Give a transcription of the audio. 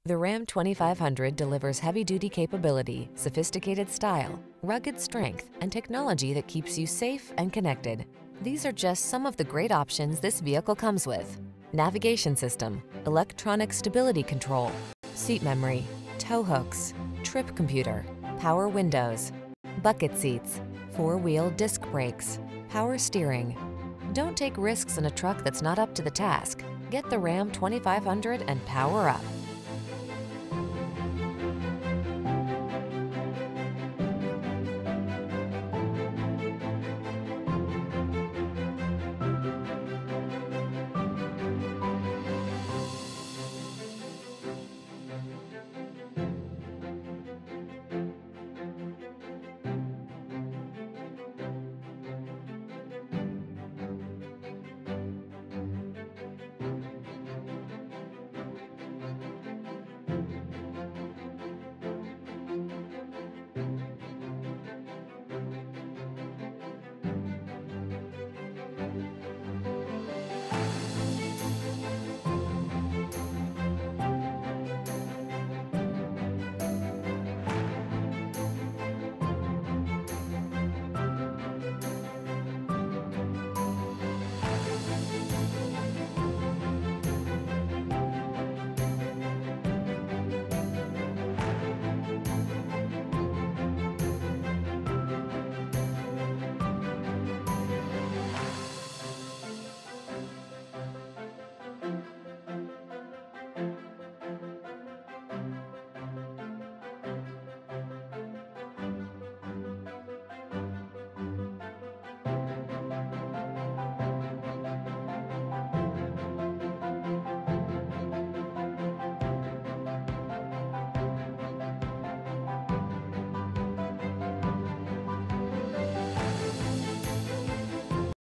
The Ram 2500 delivers heavy-duty capability, sophisticated style, rugged strength, and technology that keeps you safe and connected. These are just some of the great options this vehicle comes with: navigation system, electronic stability control, seat memory, tow hooks, trip computer, power windows, bucket seats, four-wheel disc brakes, power steering. Don't take risks in a truck that's not up to the task. Get the Ram 2500 and power up.